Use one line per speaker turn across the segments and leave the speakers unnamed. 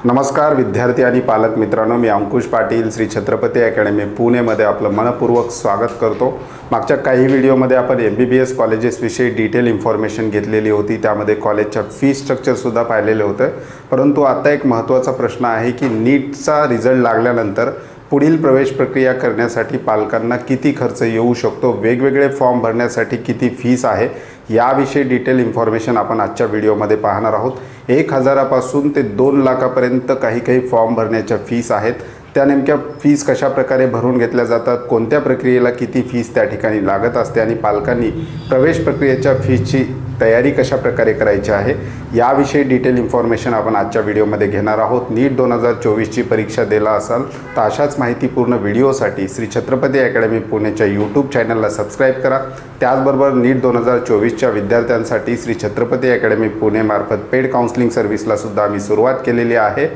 नमस्कार विद्यार्थी आणि पालक मित्रांनो, मी अंकुश पाटील श्री छत्रपती अकॅडमी पुणेमध्ये आपलं मनपूर्वक स्वागत करतो। मागच्या काही व्हिडिओमध्ये आपण MBBS कॉलेजेस विषयी डिटेल इन्फॉर्मेशन घेतलेली होती, त्यामध्ये कॉलेजच्या फी स्ट्रक्चर सुद्धा पाहिलेले होते। परंतु आता एक महत्त्वाचा प्रश्न आहे की नीटचा रिझल्ट लागल्यानंतर पुढील प्रवेश प्रक्रिया करण्यासाठी पालकांना किती खर्च येऊ शकतो, वेगवेगळे फॉर्म भरण्यासाठी किती फीस आहे, याविषयी डिटेल इन्फॉर्मेशन आपण आजच्या व्हिडिओमध्ये पाहणार आहोत। 1000 पासून ते 2 लाखापर्यंत काही फॉर्म भरण्याच्या फीस आहेत। त्या नेमक्या फीस कशा प्रकारे भरून घेतल्या जातात, कोणत्या प्रक्रियेला किती फीस त्या ठिकाणी लागत असते आणि पालकांनी प्रवेश प्रक्रियेच्या फीसची तयारी कशा प्रकारे करायची आहे, याविषयी डिटेल इन्फॉर्मेशन आपण आजच्या व्हिडिओमध्ये घेणार आहोत। नीट 2024ची परीक्षा दिला असाल तर अशाच माहितीपूर्ण व्हिडिओसाठी श्री छत्रपती अकॅडमी पुणेच्या यूट्यूब चॅनलला सबस्क्राईब करा। त्याचबरोबर नीट 2024च्या विद्यार्थ्यांसाठी श्री छत्रपती अकॅडमी पुणे मार्फत पेड काउन्सिलिंग सर्व्हिसला सुद्धा आम्ही सुरुवात केलेली आहे।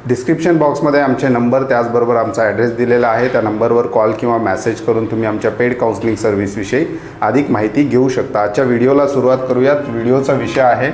डिस्क्रिप्शन बॉक्समध्ये आमचे नंबर त्याचबरोबर आमचा ॲड्रेस दिलेला आहे, त्या नंबरवर कॉल किंवा मेसेज करून तुम्ही आमच्या पेड काउन्सिलिंग सर्व्हिसविषयी अधिक माहिती घेऊ शकता। आजच्या व्हिडिओला सुरुवात करूयात। व्हिडिओचा विषय आहे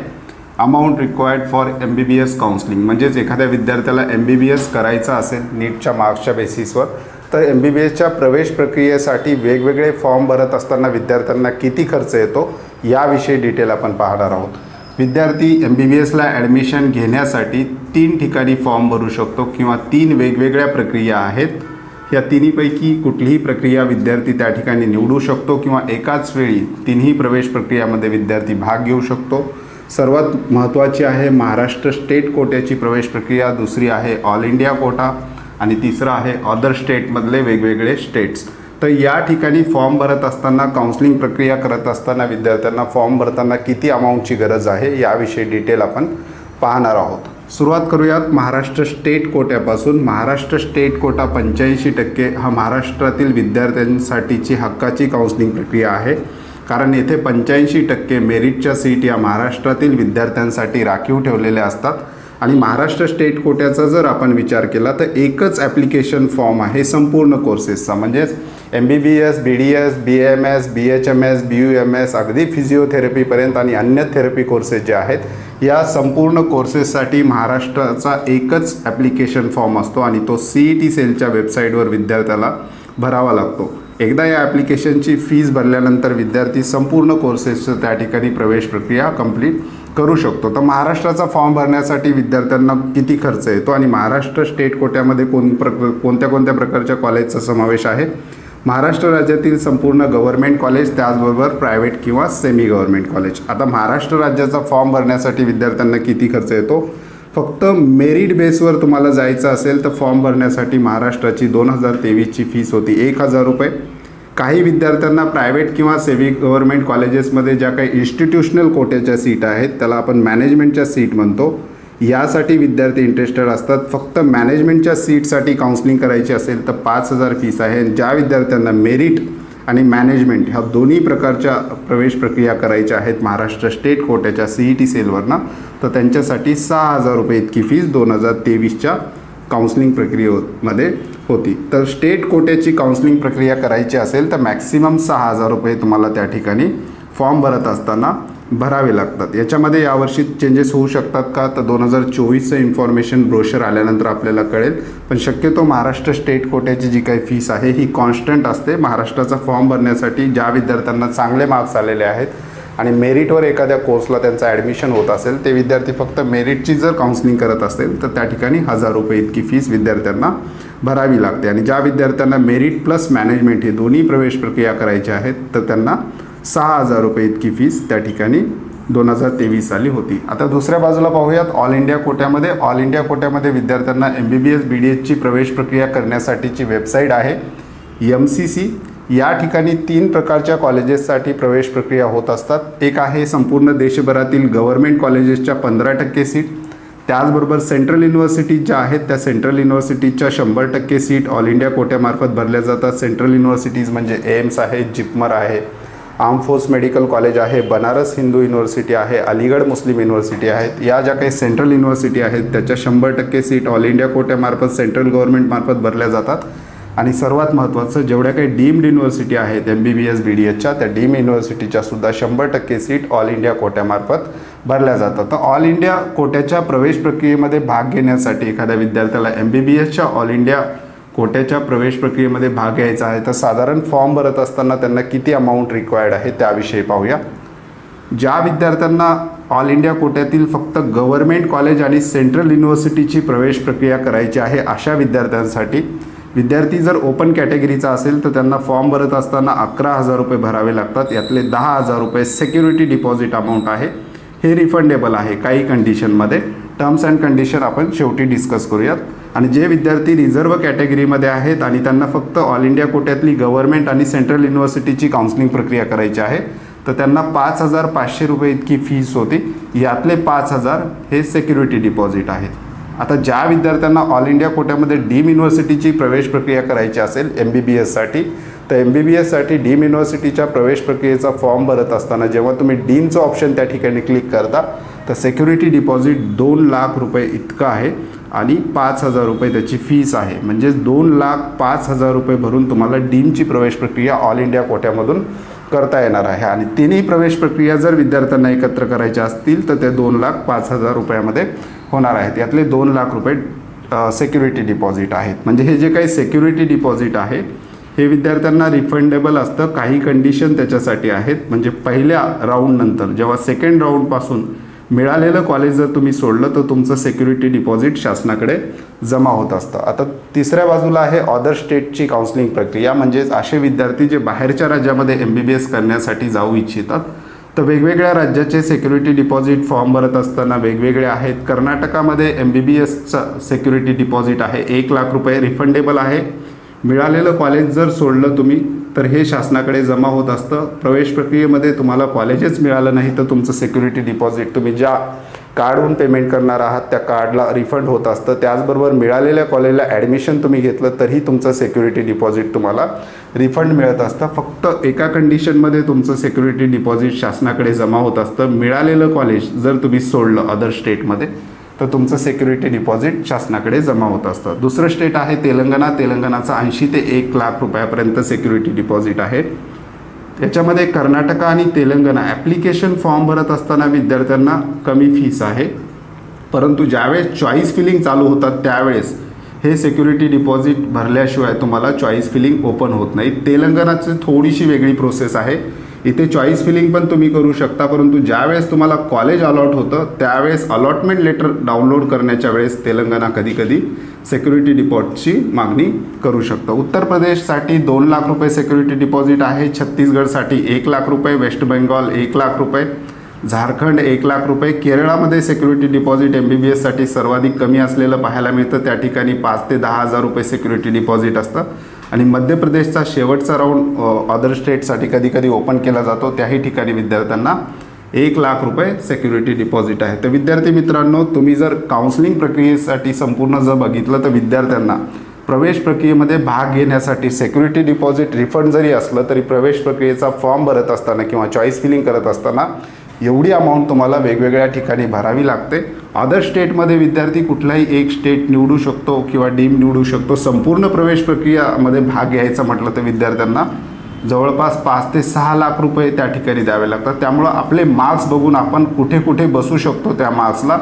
amount required for MBBS counselling. म्हणजेच एखाद्या विद्यार्थ्याला MBBS करायचं असेल नीटच्या मार्क्सच्या बेसिसवर तर MBBSच्या प्रवेश प्रक्रियेसाठी वेगवेगळे फॉर्म भरत असताना विद्यार्थ्यांना किती खर्च येतो याविषयी डिटेल आपण पाहणार आहोत। विद्यार्थी MBBSला ॲडमिशन घेण्यासाठी 3 ठिकाणी फॉर्म भरू शकतो किंवा 3 वेगवेगळ्या प्रक्रिया आहेत। या तिन्हीपैकी कुठलीही प्रक्रिया विद्यार्थी त्या ठिकाणी निवडू शकतो किंवा एकाच वेळी तिन्ही प्रवेश प्रक्रियामध्ये विद्यार्थी भाग घेऊ शकतो। सर्वात महत्त्वाची आहे महाराष्ट्र स्टेट कोट्याची प्रवेश प्रक्रिया, दुसरी आहे ऑल इंडिया कोटा आणि तिसरा आहे अदर स्टेटमधले वेगवेगळे स्टेट्स। तर या ठिकाणी फॉर्म भरत असताना काउन्सिलिंग प्रक्रिया करत असताना विद्यार्थ्यांना फॉर्म भरताना किती अमाऊंटची गरज आहे याविषयी डिटेल आपण पाहणार आहोत। सुरुवात करूयात महाराष्ट्र स्टेट कोट्यापासून। महाराष्ट्र स्टेट कोटा 85% हा महाराष्ट्रातील विद्यार्थ्यांसाठीची हक्काची काउन्सिलिंग प्रक्रिया आहे, कारण येथे 85% मेरिटच्या सीट या महाराष्ट्रातील विद्यार्थ्यांसाठी राखीव ठेवलेल्या असतात। आणि महाराष्ट्र स्टेट कोट्याचा जर आपण विचार केला तर एकच ॲप्लिकेशन फॉर्म आहे संपूर्ण कोर्सेसचा, म्हणजेच MBBS, BDS, BAMS, BHMS, BUMS अगदी फिजिओथेरपीपर्यंत आणि अन्य थेरपी कोर्सेस जे आहेत या संपूर्ण कोर्सेससाठी महाराष्ट्राचा एकच ॲप्लिकेशन फॉर्म असतो आणि तो CET सेलच्या वेबसाईटवर विद्यार्थ्याला भरावा लागतो। एकदा या ॲप्लिकेशनची फीस भरल्यानंतर विद्यार्थी संपूर्ण कोर्सेसचं त्या ठिकाणी प्रवेश प्रक्रिया कंप्लीट करू शकतो। तर महाराष्ट्राचा फॉर्म भरण्यासाठी विद्यार्थ्यांना किती खर्च येतो आणि महाराष्ट्र स्टेट कोट्यामध्ये कोणत्या प्रकारच्या कॉलेजचा समावेश आहे। महाराष्ट्र राज्यातील संपूर्ण गव्हर्नमेंट कॉलेज, त्याचबरोबर प्रायव्हेट किंवा सेमी गव्हर्नमेंट कॉलेज। आता महाराष्ट्र राज्याचा फॉर्म भरण्यासाठी विद्यार्थ्यांना किती खर्च येतो, फक्त मेरिट बेसवर तुम्हाला जायचं असेल तर फॉर्म भरण्यासाठी महाराष्ट्राची 2023ची फीस होती 1000 रुपये। काही विद्यार्थ्यांना प्रायव्हेट किंवा सेमी गव्हर्नमेंट कॉलेजेसमध्ये ज्या काही इन्स्टिट्यूशनल कोट्याच्या सीट आहेत त्याला आपण मॅनेजमेंटच्या सीट म्हणतो, यासाठी विद्यार्थी इंटरेस्टेड असतात। फक्त मॅनेजमेंटच्या सीटसाठी काउन्सिलिंग करायची असेल तर 5000 फीस आहे। ज्या विद्यार्थ्यांना मेरिट आणि मॅनेजमेंट ह्या दोन्ही प्रकारच्या प्रवेश प्रक्रिया करायच्या आहेत महाराष्ट्र स्टेट कोट्याच्या CET सेलवरनं तर त्यांच्यासाठी 6000 रुपये इतकी फीस 2023च्या काउन्सिलिंग प्रक्रियेमध्ये होती। तर स्टेट कोट्याची काउन्सिलिंग प्रक्रिया करायची असेल तर मॅक्सिमम 6000 रुपये तुम्हाला त्या ठिकाणी फॉर्म भरत असताना भरावे लागतात। याच्यामध्ये यावर्षी चेंजेस होऊ शकतात का, तर 2024चं इन्फॉर्मेशन ब्रोशर आल्यानंतर आपल्याला कळेल, पण शक्यतो महाराष्ट्र स्टेट कोट्याची जी काही फीस आहे ही कॉन्स्टंट असते। महाराष्ट्राचा फॉर्म भरण्यासाठी ज्या विद्यार्थ्यांना चांगले मार्क्स आलेले आहेत आणि मेरिटवर एखाद्या कोर्सला त्यांचं ॲडमिशन होत असेल ते विद्यार्थी फक्त मेरिटची जर काउन्सिलिंग करत असेल तर त्या ठिकाणी 1000 रुपये इतकी फीस विद्यार्थ्यांना भरावी लागते। आणि ज्या विद्यार्थ्यांना मेरिट प्लस मॅनेजमेंट हे दोन्ही प्रवेश प्रक्रिया करायच्या आहेत तर त्यांना 6000 रुपये इतकी फीस त्या ठिकाणी 2023 साली होती। आता दुसऱ्या बाजूला पाहूयात ऑल इंडिया कोट्यामध्ये। ऑल इंडिया कोट्यामध्ये विद्यार्थ्यांना MBBS BDSची प्रवेश प्रक्रिया करण्यासाठीची वेबसाईट आहे MCC। या ठिकाणी 3 प्रकारच्या कॉलेजेससाठी प्रवेश प्रक्रिया होत असतात। एक आहे संपूर्ण देशभरातील गव्हर्नमेंट कॉलेजेसच्या 15% सीट, त्याचबरोबर सेंट्रल युनिव्हर्सिटीज ज्या आहेत त्या सेंट्रल युनिव्हर्सिटीजच्या 100% सीट ऑल इंडिया कोट्यामार्फत भरल्या जातात। सेंट्रल युनिव्हर्सिटीज म्हणजे AIMS आहे, जिपमर आहे, आर्म फोर्स मेडिकल कॉलेज आहे, बनारस हिंदू युनिव्हर्सिटी आहे, अलीगढ मुस्लिम युनिव्हर्सिटी आहेत। या ज्या काही सेंट्रल युनिव्हर्सिटी आहेत त्याच्या 100% सीट ऑल इंडिया कोट्यामार्फत सेंट्रल गव्हर्नमेंटमार्फत भरल्या जातात। आणि सर्वात महत्त्वाचं जेवढ्या काही डीम्ड युनिव्हर्सिटी आहेत MBBS BDSच्या त्या डीम युनिव्हर्सिटीच्या सुद्धा 100% सीट ऑल इंडिया कोट्यामार्फत भरल्या जातात। तर ऑल इंडिया कोट्याच्या प्रवेश प्रक्रियेमध्ये भाग घेण्यासाठी एखाद्या विद्यार्थ्याला MBBSच्या ऑल इंडिया कोट्याच्या प्रवेश प्रक्रियेमध्ये भाग घ्यायचा आहे तर साधारण फॉर्म भरत असताना त्यांना किती अमाऊंट रिक्वायर्ड आहे त्याविषयी पाहूया। ज्या विद्यार्थ्यांना ऑल इंडिया कोट्यातील फक्त गव्हर्नमेंट कॉलेज आणि सेंट्रल युनिव्हर्सिटीची प्रवेश प्रक्रिया करायची आहे अशा विद्यार्थ्यांसाठी, विद्यार्थी जर ओपन कॅटेगरीचा असेल तर त्यांना फॉर्म भरत असताना 11,000 रुपये भरावे लागतात। यातले 10,000 रुपये सिक्युरिटी डिपॉझिट अमाऊंट आहे, हे रिफंडेबल आहे काही कंडिशनमध्ये। टर्म्स अँड कंडिशन आपण शेवटी डिस्कस करूयात। आणि जे विद्यार्थी रिझर्व्ह कॅटेगरीमध्ये आहेत आणि त्यांना फक्त ऑल इंडिया कोट्यातली गव्हर्नमेंट आणि सेंट्रल युनिव्हर्सिटीची काउन्सिलिंग प्रक्रिया करायची आहे तर त्यांना 5,500 रुपये इतकी फीस होती। यातले 5,000 हे सिक्युरिटी डिपॉझिट आहेत। आता ज्या विद्यार्थ्यांना ऑल इंडिया कोट्यामध्ये डीम युनिव्हर्सिटीची प्रवेश प्रक्रिया करायची असेल MBBSसाठी, तर MBBSसाठी डीम युनिव्हर्सिटीच्या प्रवेश प्रक्रियेचा फॉर्म भरत असताना जेव्हा तुम्ही डीमचं ऑप्शन त्या ठिकाणी क्लिक करता तर सिक्युरिटी डिपॉझिट 2 लाख रुपये इतकं आहे आणि 5,000 रुपये त्याची फीस आहे। म्हणजे 2,05,000 रुपये भरून तुम्हाला डीमची प्रवेश प्रक्रिया ऑल इंडिया कोट्यामधून करता येणार आहे। आणि तिन्ही प्रवेश प्रक्रिया जर विद्यार्थ्यांना एकत्र करायच्या असतील तर ते 2,05,000 रुपयामध्ये होणार आहेत। यातले 2 लाख रुपये सिक्युरिटी डिपॉझिट आहेत। म्हणजे हे जे काही सिक्युरिटी डिपॉझिट आहे हे विद्यार्थ्यांना रिफंडेबल असतं। काही कंडिशन त्याच्यासाठी आहेत, म्हणजे पहिल्या राऊंडनंतर जेव्हा सेकंड राऊंडपासून मिळालेलं कॉलेज जर तुम्ही सोडलं तर तुमचं सिक्युरिटी डिपॉझिट शासनाकडे जमा होत असतं। आता तिसऱ्या बाजूला आहे अदर स्टेटची काउन्सिलिंग प्रक्रिया, म्हणजेच असे विद्यार्थी जे बाहेरच्या राज्यामध्ये MBBS करण्यासाठी जाऊ इच्छितात तर वेगवेगळ्या राज्याचे सिक्युरिटी डिपॉझिट फॉर्म भरत असताना वेगवेगळे आहेत। कर्नाटकामध्ये MBBSचं सिक्युरिटी डिपॉझिट आहे 1 लाख रुपये, रिफंडेबल आहे। मिळालेलं कॉलेज जर सोडलं तुम्ही तर हे शासनाकडे जमा होत असतं। प्रवेश प्रक्रियेमध्ये तुम्हाला कॉलेजच मिळालं नाही तर तुमचं सिक्युरिटी डिपॉझिट तुम्ही ज्या कार्डवरून पेमेंट करणार आहात त्या कार्डला रिफंड होत असतं। त्याचबरोबर मिळालेल्या कॉलेजला ॲडमिशन तुम्ही घेतलं तरी तुमचं सिक्युरिटी डिपॉझिट तुम्हाला रिफंड मिळत असतं। फक्त एका कंडिशनमध्ये तुमचं सिक्युरिटी डिपॉझिट शासनाकडे जमा होत असतं, मिळालेलं कॉलेज जर तुम्ही सोडलं अदर स्टेटमध्ये तर तुमचं सिक्युरिटी डिपॉझिट शासनाकडे जमा होत असतं। दुसरं स्टेट आहे तेलंगणा। तेलंगणाचा 80 ते 1 लाख रुपयापर्यंत सिक्युरिटी डिपॉझिट आहे। याच्यामध्ये कर्नाटक आणि तेलंगणा ॲप्लिकेशन फॉर्म भरत असताना विद्यार्थ्यांना कमी फीस आहे, परंतु ज्यावेळेस चॉईस फिलिंग चालू होतात त्यावेळेस हे सिक्युरिटी डिपॉझिट भरल्याशिवाय तुम्हाला चॉईस फिलिंग ओपन होत नाही। तेलंगणाची थोडीशी वेगळी प्रोसेस आहे, इथे चॉईस फिलिंग पण तुम्ही करू शकता, परंतु ज्यावेळेस तुम्हाला कॉलेज अलॉट होतं त्यावेळेस अलॉटमेंट लेटर डाउनलोड करण्याच्या वेळेस तेलंगणा कधी सिक्युरिटी डिपॉझिटची मागणी करू शकतं। उत्तर प्रदेशसाठी 2 लाख रुपये सिक्युरिटी डिपॉझिट आहे, छत्तीसगडसाठी 1 लाख रुपये, वेस्ट बेंगॉल 1 लाख रुपये, झारखंड 1 लाख रुपये। केरळामध्ये सिक्युरिटी डिपॉझिट MBBSसाठी सर्वाधिक कमी असलेलं पाहायला मिळतं, त्या ठिकाणी 5 ते 10,000 रुपये सिक्युरिटी डिपॉझिट असतं। आणि मध्य प्रदेशचा शेवटचा राऊंड अदर स्टेटसाठी कधी ओपन केला जातो, त्याही ठिकाणी विद्यार्थ्यांना 1 लाख रुपये सिक्युरिटी डिपॉझिट आहे। तर विद्यार्थी मित्रांनो, तुम्ही जर काउन्सिलिंग प्रक्रियेसाठी संपूर्ण जर बघितलं तर विद्यार्थ्यांना प्रवेश प्रक्रियेमध्ये भाग घेण्यासाठी सिक्युरिटी डिपॉझिट रिफंड जरी असलं तरी प्रवेश प्रक्रियेचा फॉर्म भरत असताना किंवा चॉईस फिलिंग करत असताना एवढी अमाऊंट तुम्हाला वेगवेगळ्या ठिकाणी भरावी लागते। अदर स्टेटमध्ये विद्यार्थी कुठलाही एक स्टेट निवडू शकतो किंवा डीम निवडू शकतो। संपूर्ण प्रवेश प्रक्रियामध्ये भाग घ्यायचा म्हटलं तर विद्यार्थ्यांना जवळपास 5 ते 6 लाख रुपये त्या ठिकाणी द्यावे लागतात। त्यामुळं आपले मार्क्स बघून आपण कुठे कुठे बसू शकतो त्या मार्क्सला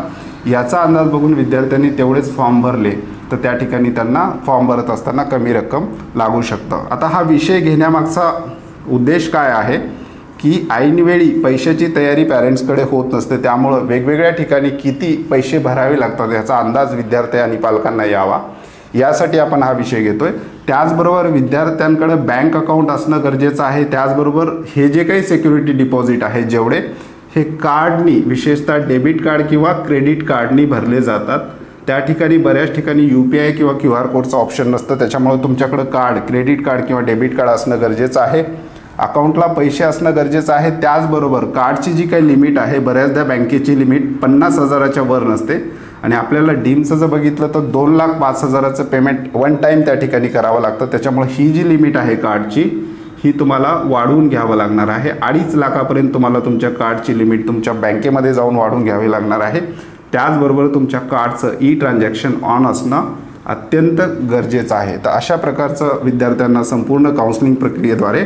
याचा अंदाज बघून विद्यार्थ्यांनी तेवढेच फॉर्म भरले तर त्या ठिकाणी त्यांना फॉर्म भरत असताना कमी रक्कम लागू शकतं। आता हा विषय घेण्यामागचा उद्देश काय आहे की ऐनवेळी पैशाची तयारी पॅरेंट्सकडे होत नसते, त्यामुळं वेगवेगळ्या ठिकाणी किती पैसे भरावे लागतात याचा अंदाज विद्यार्थी आणि पालकांना यावा यासाठी आपण हा विषय घेतोय। त्याचबरोबर विद्यार्थ्यांकडे बँक अकाउंट असणं गरजेचं आहे। त्याचबरोबर हे जे काही सिक्युरिटी डिपॉझिट आहे जेवढे हे कार्डनी, विशेषतः डेबिट कार्ड किंवा क्रेडिट कार्डनी भरले जातात। त्या ठिकाणी बऱ्याच ठिकाणी UPI किंवा QR कोडचं ऑप्शन नसतं, त्याच्यामुळे तुमच्याकडे कार्ड, क्रेडिट कार्ड किंवा डेबिट कार्ड असणं गरजेचं आहे। अकाउंटला पैसे असणं गरजेचं आहे। त्याचबरोबर कार्डची जी काही लिमिट आहे, बऱ्याचदा बँकेची लिमिट 50,000च्या वर नसते आणि आपल्याला डीमचं जर बघितलं तर 2,05,000चं पेमेंट वन टाईम त्या ठिकाणी करावं लागतं। त्याच्यामुळे ही जी लिमिट आहे कार्डची ही तुम्हाला वाढवून घ्यावं लागणार आहे। 2.5 लाखापर्यंत तुम्हाला तुमच्या कार्डची लिमिट तुमच्या बँकेमध्ये जाऊन वाढवून घ्यावी लागणार आहे। त्याचबरोबर तुमच्या कार्डचं ट्रान्झॅक्शन ऑन असणं अत्यंत गरजेचं आहे। तर अशा प्रकारचं विद्यार्थ्यांना संपूर्ण काउन्सिलिंग प्रक्रियेद्वारे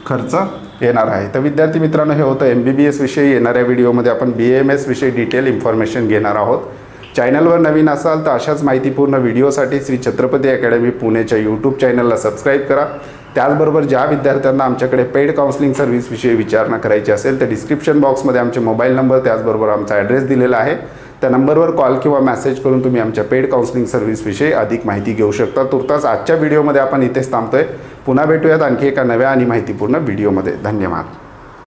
खर्च येणार आहे। तर विद्यार्थी मित्रांनो, हे होतं MBBS विषयी। येणाऱ्या व्हिडिओमध्ये आपण BAMS विषयी डिटेल इन्फॉर्मेशन घेणार आहोत। चॅनलवर नवीन असाल तर अशाच माहितीपूर्ण व्हिडिओसाठी श्री छत्रपती अकॅडमी पुणेच्या यूट्यूब चॅनलला सबस्क्राईब करा। त्याचबरोबर ज्या विद्यार्थ्यांना आमच्याकडे पेड काउन्सिलिंग सर्व्हिसविषयी विचारणा करायची असेल तर डिस्क्रिप्शन बॉक्समध्ये आमचे मोबाईल नंबर त्याचबरोबर आमचा ॲड्रेस दिलेला आहे। त्या नंबरवर कॉल किंवा मेसेज करून तुम्ही आमच्या पेड काउन्सिलिंग सर्व्हिसविषयी अधिक माहिती घेऊ शकता। तुर्तास आजच्या व्हिडिओमध्ये आपण इथेच थांबतोय। पुन्हा भेटूयात आणखी एका नव्या आणि माहितीपूर्ण व्हिडिओमध्ये। धन्यवाद।